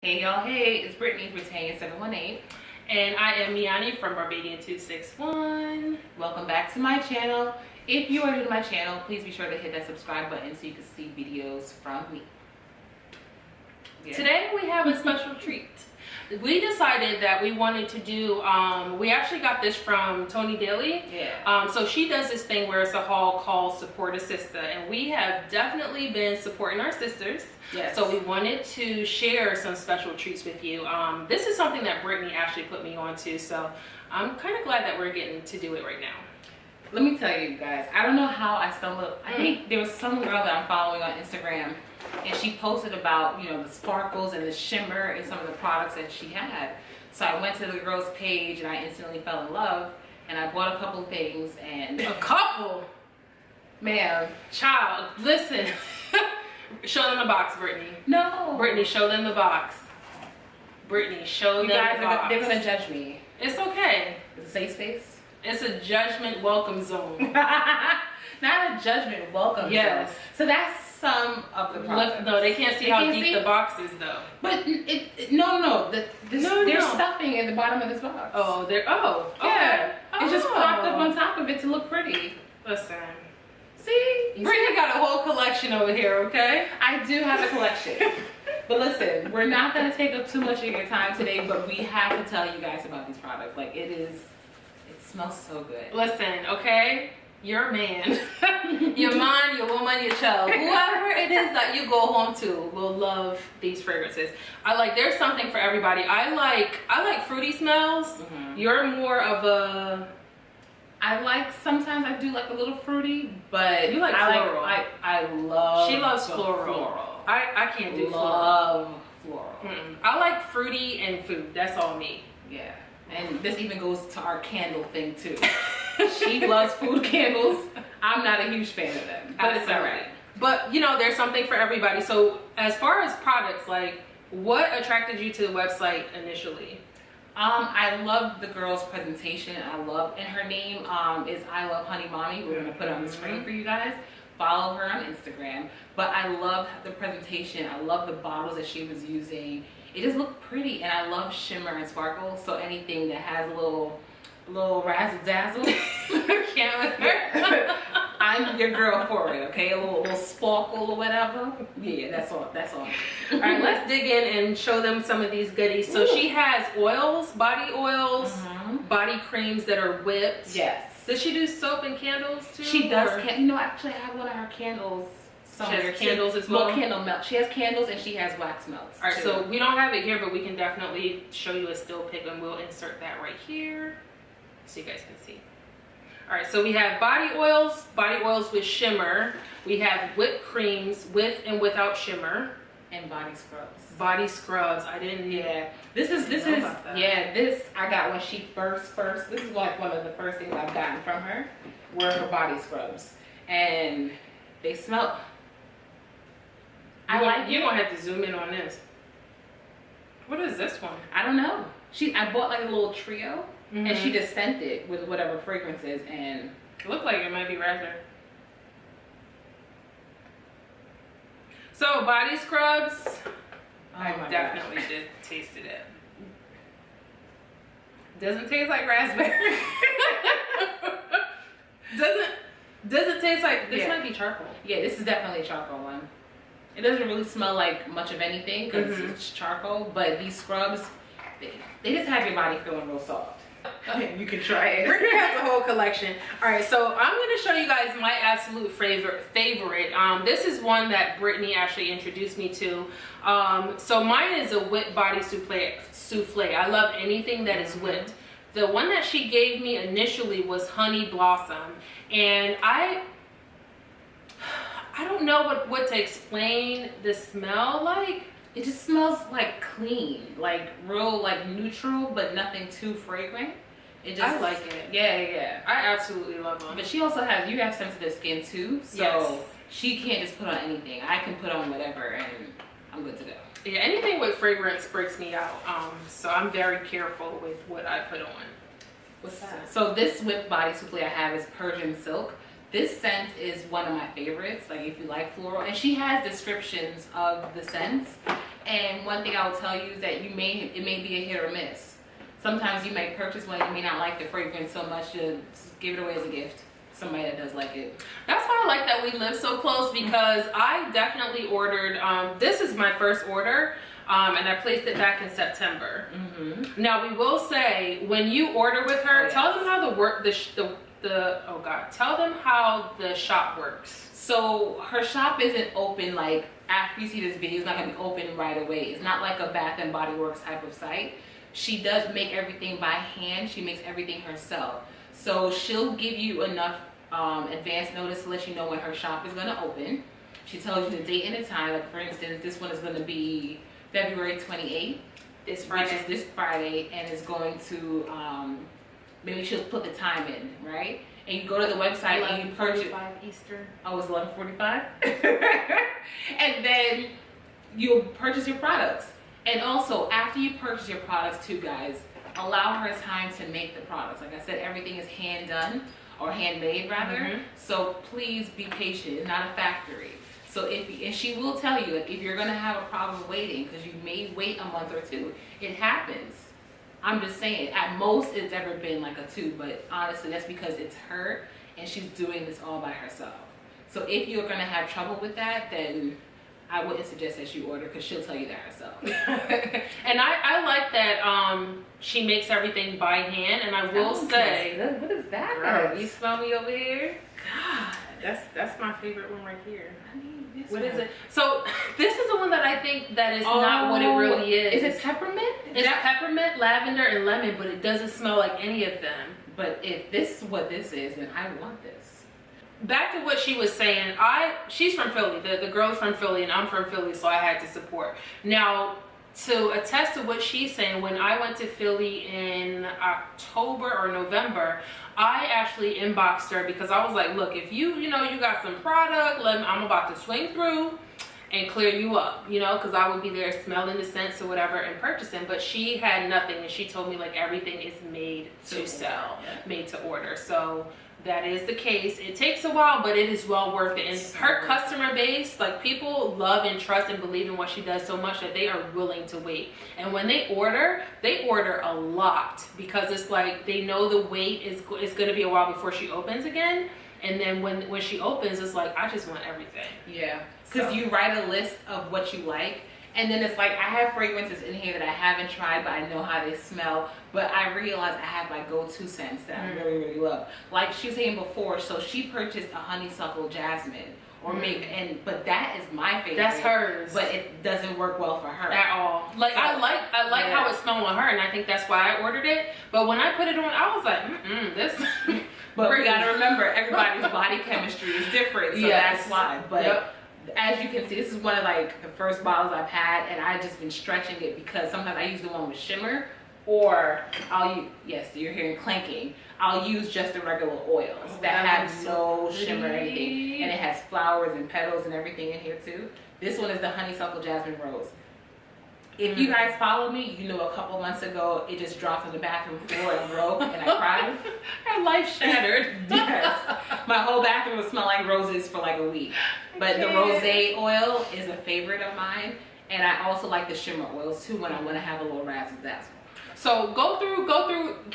Hey y'all, hey, it's Brittany Britannia 718. And I am Miani from Barbadian 261. Welcome back to my channel. If you are new to my channel, please be sure to hit that subscribe button so you can see videos from me. Yeah. Today we have a special treat. We decided that we wanted to do, we actually got this from Tony Daly. Yeah. So she does this thing where it's a haul called Support a Sista. And we have definitely been supporting our sisters. Yes. So we wanted to share some special treats with you. This is something that Brittany actually put me on to. So I'm kind of glad that we're getting to do it right now. Let me tell you guys, I don't know how I stumbled. I think there was some girl that I'm following on Instagram, and she posted about, you know, the sparkles and the shimmer and some of the products that she had. So I went to the girl's page and I instantly fell in love, and I bought a couple things. And a couple? Ma'am. Child, listen. Show them the box, Brittany. No. Brittany, show them the box. Brittany, show them the box. They're gonna judge me. It's okay. It's a safe space. It's a judgment welcome zone. Not a judgment welcome zone. So that's some of the products. No, they can't see how deep the box is though. But no. There's stuffing at the bottom of this box. Oh, okay. Yeah. Oh. It's just propped up on top of it to look pretty. Listen. See? Brittany got a whole collection over here, okay? I do have a collection. But listen, we're not going to take up too much of your time today, but we have to tell you guys about these products. Like, it smells so good. Listen, okay? Your man, your man, your woman, your child, whoever it is that you go home to will love these fragrances. There's something for everybody. I like fruity smells. Mm-hmm. You're more of a... sometimes I do like a little fruity, but you like floral. I love. She loves floral. I can't do floral. I like fruity and food. That's all me. Yeah, and this even goes to our candle thing too. She loves food candles. I'm not a huge fan of them, but it's all right. But you know, there's something for everybody. So as far as products, like, what attracted you to the website initially? I love the girl's presentation. And her name is I Love Honey Mommy. We're gonna put it on the screen for you guys. Follow her on Instagram. But I love the presentation. I love the bottles that she was using. It just looked pretty, and I love shimmer and sparkle. So anything that has a little razzle dazzle, I'm your girl for it. Okay, a little sparkle or whatever. Yeah, that's all. All right, let's dig in and show them some of these goodies. So she has oils, body oils, body creams that are whipped. Yes. Does she do soap and candles too? She does. You know, actually, I have one of her candles. She has candles as well? Candle melt. She has candles and she has wax melts. All right, so we don't have it here, but we can definitely show you a still pic, and we'll insert that right here so you guys can see. All right, so we have body oils with shimmer. We have whipped creams with and without shimmer. And body scrubs. Body scrubs. I didn't. Yeah. This I got when she first. This is like one of the first things I've gotten from her were her body scrubs, and they smell. You're gonna have to zoom in on this. What is this one? I don't know. I bought like a little trio, and she just sent it with whatever fragrances, and it looked like it might be raspberry. So body scrubs, I definitely just tasted it. Doesn't taste like raspberry. Doesn't taste like, this might be charcoal. Yeah, this is definitely a charcoal one. It doesn't really smell like much of anything because it's charcoal, but these scrubs, they just have your body feeling real soft. You can try it. Brittany has a whole collection. All right, so I'm going to show you guys my absolute favorite. This is one that Brittany actually introduced me to. So mine is a whipped body souffle. I love anything that is whipped. The one that she gave me initially was Honey Blossom, and I don't know what to explain the smell like. It just smells like clean, like real, like neutral, but nothing too fragrant. I like it. Yeah. I absolutely love them. But she also you have sensitive skin too, so she can't just put on anything. I can put on whatever, and I'm good to go. Yeah, anything with fragrance breaks me out. So I'm very careful with what I put on. What's that? So this whipped body souffle I have is Persian Silk. This scent is one of my favorites, like if you like floral. And she has descriptions of the scents. And one thing I will tell you is that it may be a hit or miss. Sometimes you may purchase one, you may not like the fragrance so much, to give it away as a gift. Somebody that does like it. That's why I like that we live so close, because I definitely ordered, this is my first order, and I placed it back in September. Now we will say, when you order with her, tell them how tell them how the shop works. So her shop isn't open like after you see this video. It's not gonna be open right away. It's not like a Bath and Body Works type of site. She does make everything by hand. She makes everything herself. So she'll give you enough advance notice to let you know when her shop is gonna open. She tells you the date and the time. Like for instance, this one is gonna be February 28th. This Friday. Which is this Friday, and it's going to maybe she'll put the time in, right? And you go to the website and you purchase. 11:45 Eastern. Oh, it's 11:45. And then you'll purchase your products. And also, after you purchase your products too, guys, allow her time to make the products. Like I said, everything is hand done, or handmade rather. So please be patient. It's not a factory. So and she will tell you, like, if you're gonna have a problem waiting, because you may wait a month or two, it happens. I'm just saying, at most it's ever been like a 2, but honestly that's because it's her and she's doing this all by herself. So if you're gonna have trouble with that, then I wouldn't suggest that you order, because she'll tell you that herself. And I like that she makes everything by hand, and I will say, what is that? girl, you smell me over here? God, that's my favorite one right here. What is it? So this is the one that I think that is not what it really is. Is it peppermint? It's peppermint, lavender, and lemon, but it doesn't smell like any of them. But if this is what this is, then I want this. Back to what she was saying, she's from Philly. The girl's from Philly, and I'm from Philly, so I had to support. Now, to attest to what she's saying, when I went to Philly in October or November, I actually inboxed her because I was like, look, if you got some product, I'm about to swing through and clear you up, because I would be there smelling the scents or whatever and purchasing. But she had nothing, and she told me like everything is made to sell, made to order. So that is the case. It takes a while, but it is well worth it. And her customer base, like, people love and trust and believe in what she does so much that they are willing to wait. And when they order a lot, because it's like they know the wait is going to be a while before she opens again. And then when she opens, it's like, I just want everything. Yeah, because you write a list of what you like. And then it's like, I have fragrances in here that I haven't tried, but I know how they smell. But I realize I have my go-to scents that I really, really love. Like she was saying before, so she purchased a honeysuckle jasmine, but that is my favorite. That's hers. But it doesn't work well for her at all. Like, so, I like how it smells on her, and I think that's why I ordered it. But when I put it on, I was like, this. But we gotta remember, everybody's body chemistry is different, so that's why. But as you can see, this is one of like the first bottles I've had, and I've just been stretching it because sometimes I use the one with shimmer, or I'll use, yes, you're hearing clanking, I'll use just the regular oils that have no shimmer or anything, and it has flowers and petals and everything in here too. This one is the honeysuckle jasmine rose. If you guys follow me, you know a couple months ago it just dropped on the bathroom floor and broke, and I cried. Her life shattered. Yes. My whole bathroom would smell like roses for like a week. But the rosé oil is a favorite of mine, and I also like the shimmer oils too when I want to have a little razzle dazzle. So go through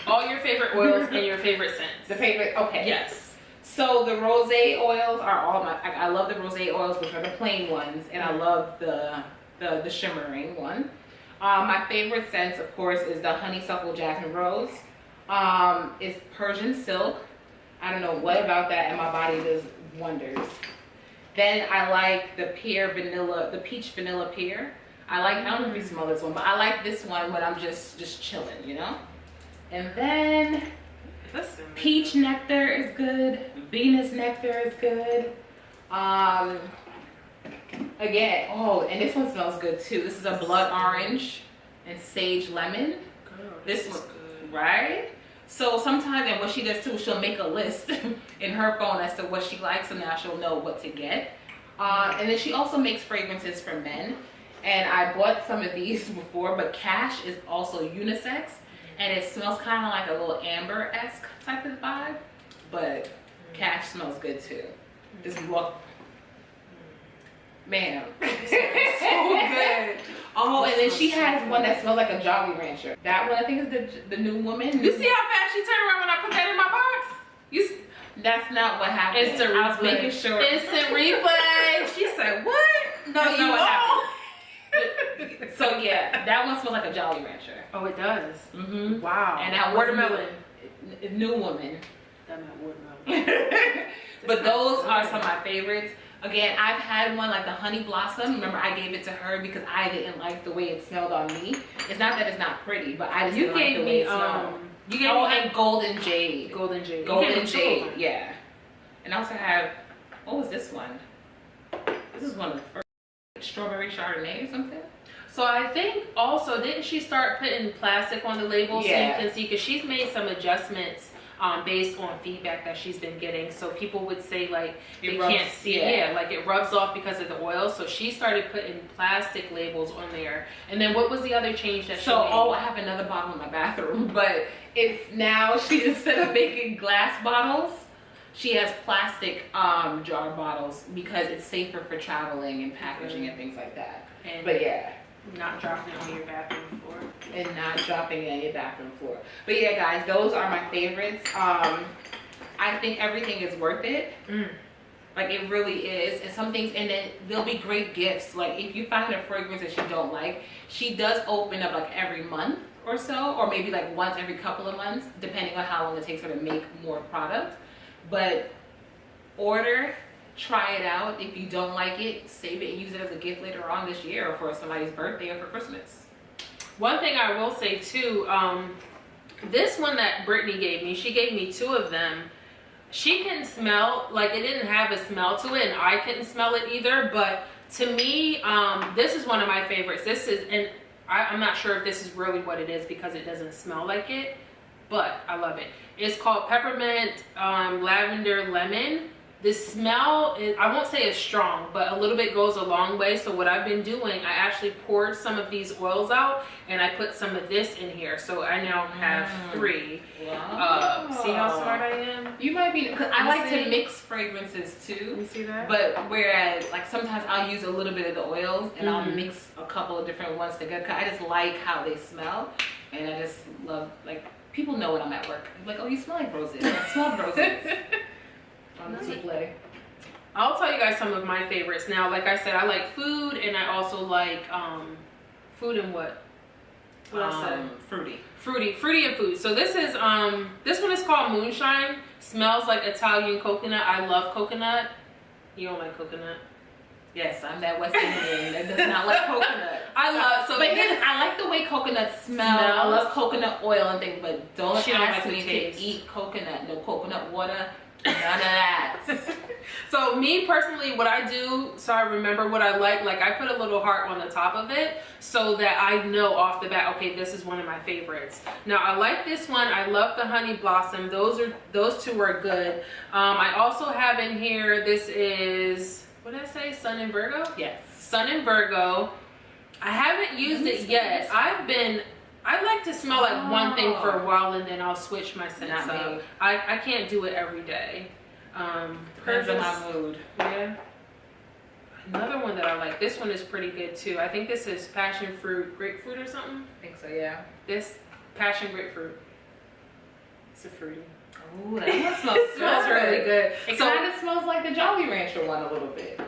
all your favorite oils and your favorite scents. The favorite, okay. Yes. So the rosé oils are all I love the rosé oils, which are the plain ones, and I love the shimmering one. My favorite scents, of course, is the honeysuckle jasmine rose. It's Persian silk. I don't know what about that, and my body does wonders. Then I like the peach vanilla pear. I don't know if you smell this one, but I like this one when I'm just chilling, And then peach nectar is good. Venus nectar is good. Again, and this one smells good too. This is a blood orange and sage lemon. Girl, this one, good. Right? So sometimes, and what she does too, she'll make a list in her phone as to what she likes, so now she'll know what to get. And then she also makes fragrances for men. And I bought some of these before, but Cash is also unisex, and it smells kind of like a little amber-esque type of vibe, but Cash smells good too. This look. Ma'am. So good. Oh, and then she smells so has one good. that smells like a Jolly Rancher. That one I think is the new woman. You see how fast she turned around when I put that in my box? That's not what happened. Instant replay. I was making sure. Instant replay. She said, what? No, That's you not what won't. So yeah, that one smells like a Jolly Rancher. Oh, it does. Mm-hmm. Wow. And that watermelon. New woman. That meant watermelon. But those are some of my favorites. Again, I've had one like the honey blossom. Remember, I gave it to her because I didn't like the way it smelled on me. It's not that it's not pretty, but I just didn't like the way it smelled. You gave me and golden jade. Golden jade. Golden jade, yeah. And I also have, what was this one? This is one of the first, strawberry Chardonnay or something. So I think also, didn't she start putting plastic on the label so you can see? Because she's made some adjustments based on feedback that she's been getting. So people would say like they can't see it. Yeah, like it rubs off because of the oil. So she started putting plastic labels on there. And then what was the other change that she made? I have another bottle in my bathroom, but it's now she, instead of making glass bottles, she has plastic jar bottles because it's safer for traveling and packaging and things like that. But yeah. Not dropping it on your bathroom floor. And not dropping it on your bathroom floor. But yeah, guys, those are my favorites. I think everything is worth it. Like it really is. And some things, and then there'll be great gifts. Like if you find a fragrance that you don't like, she does open up like every month or so, or maybe like once every couple of months, depending on how long it takes her to make more product. But order, try it out. If you don't like it, save it and use it as a gift later on this year or for somebody's birthday or for Christmas. One thing I will say too, this one that Brittany gave me, she gave me 2 of them. She can smell, like it didn't have a smell to it and I couldn't smell it either, but to me, this is one of my favorites. This is, and I'm not sure if this is really what it is because it doesn't smell like it, but I love it. It's called Peppermint Lavender Lemon. The smell is, I won't say it's strong, but a little bit goes a long way. So what I've been doing, I actually poured some of these oils out and I put some of this in here. So I now have 3. Wow. See how smart I am? You might be, because I like to mix fragrances too. You see that? But whereas, like sometimes I'll use a little bit of the oils and I'll mix a couple of different ones together. Cause I just like how they smell, and I just love, like, people know when I'm at work. I'm like, oh, you smell like roses. I smell roses. On the souffle. I'll tell you guys some of my favorites. Now, like I said, I like food and I also like food and what? What I said? Fruity and food. So this is this one is called Moonshine. Smells like Italian coconut. I love coconut. You don't like coconut? Yes, I'm that West Indian that does not like coconut. I love but then I like the way coconut smells. I love coconut oil and things, but don't ask me to eat coconut. No coconut water. None of that. So me personally, what I do, so I remember what I like I put a little heart on the top of it so that I know off the bat, okay, this is one of my favorites. Now I like this one. I love the honey blossom. Those 2 are good. I also have in here, this is, what did I say? Sun and Virgo? Yes. Sun and Virgo. I haven't used it yet. I like to smell like one thing for a while and then I'll switch my scents up. I can't do it every day. Depends on my mood. Yeah. Another one that I like. This one is pretty good too. I think this is passion fruit, grapefruit or something. I think so, yeah. This passion grapefruit. It's a fruity. Oh, that one smells really good. It kind of smells like the Jolly Rancher one a little bit.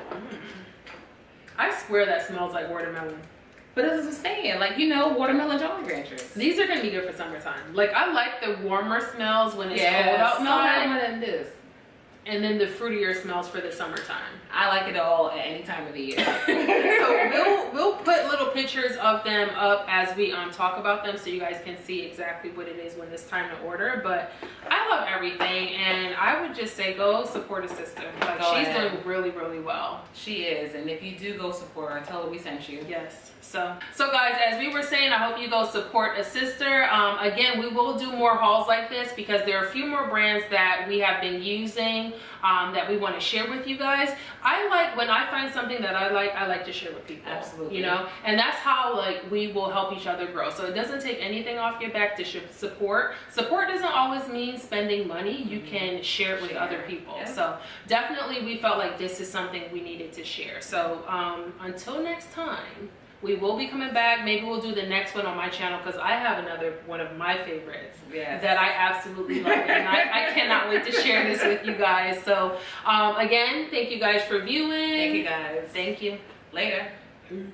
I swear that smells like watermelon. But as I'm saying, like, you know, watermelon Jolly Ranchers. These are gonna be good for summertime. Like I like the warmer smells when it's cold outside. Smell that one than this. And then the fruitier smells for the summertime. I like it all at any time of the year. So we'll put little pictures of them up as we talk about them so you guys can see exactly what it is when it's time to order. But I love everything and I would just say go support a sister. Like she's doing really, really well. She is, and if you do go support her, tell her we sent you. Yes. So guys, as we were saying, I hope you go support a sister. Again, we will do more hauls like this because there are a few more brands that we have been using that we want to share with you guys. I like when I find something that I like to share with people. Absolutely. You know, and that's how like we will help each other grow. So it doesn't take anything off your back to support. Support doesn't always mean spending money. You can share it with other people. Yeah. So definitely we felt like this is something we needed to share. So until next time, We will be coming back. Maybe we'll do the next one on my channel because I have another one of my favorites that I absolutely love. And I cannot wait to share this with you guys. So again, thank you guys for viewing. Thank you guys. Thank you. Later. Peace.